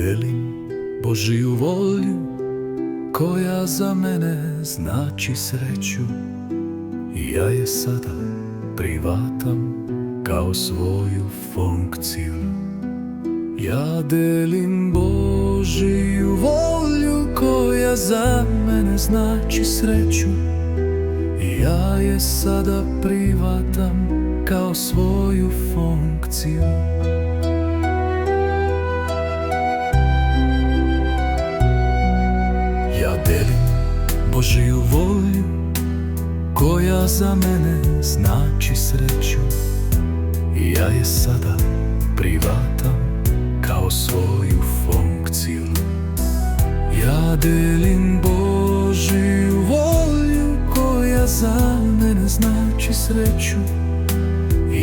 delim Božiju volju koja za mene znači sreću. Ja je sada privatam kao svoju funkciju. Ja delim Božiju volju koja za mene znači sreću. Ja je sada privatam kao svoju funkciju. Ja delim Božiju volju koja za mene znači sreću. Ja je sada privatam kao svoju funkciju. Ja delim Božiju volju koja za mene znači sreću.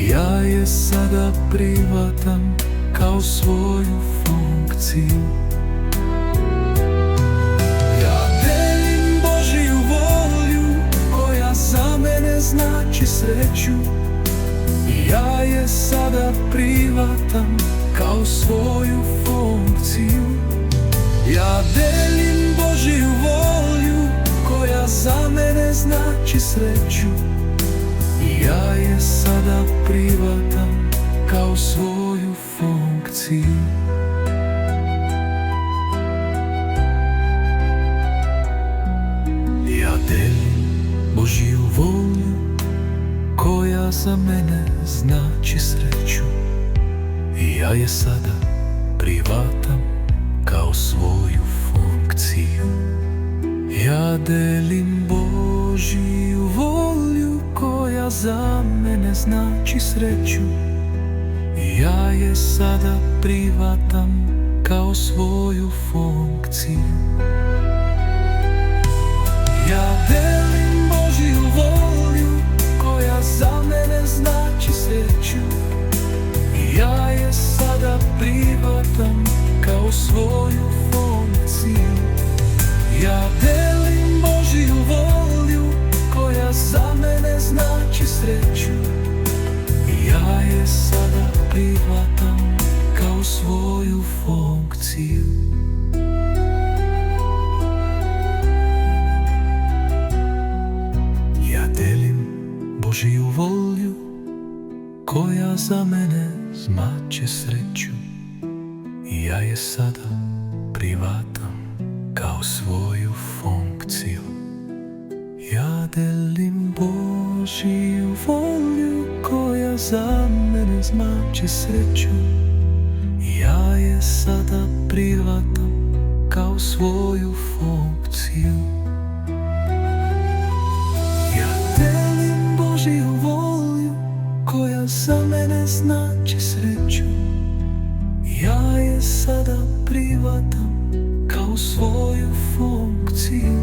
Ja je sada privatam kao svoju funkciju. Ja delim Božiju volju koja za mene znači sreću. Ja je sada privatam kao svoju funkciju. Ja delim Božiju volju koja za mene znači sreću. Ja je sada privatam kao svoju funkciju. Ja delim Božiju volju koja za mene znači sreću. Ja je sada privatam kao svoju funkciju. Ja delim Božiju volju koja za mene znači sreću. Ja je sada privatam kao svoju funkciju. Ja delim Božiju volju koja za mene znači sreću. Ja je sada privatam kao svoju funkciju. Ja delim Božiju volju koja za mene znači sreću. Ja je sada privatam kao svoju funkciju. Ja delim Božiju volju koja za mene znači sreću. Ja je sada privatam kao svoju funkciju. Ja delim Božiju volju koja za mene znači sreću. Ja je sada privatam kao svoju funkciju. Ja delim Božiju volju koja za mene znači sreću. Ja je sada privatam kao svoju funkciju.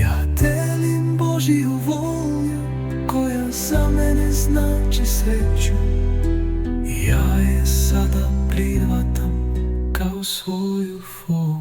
Ja delim Božiju volju koja za mene znači sreću. Ja je sada privatam kao svoju funkciju.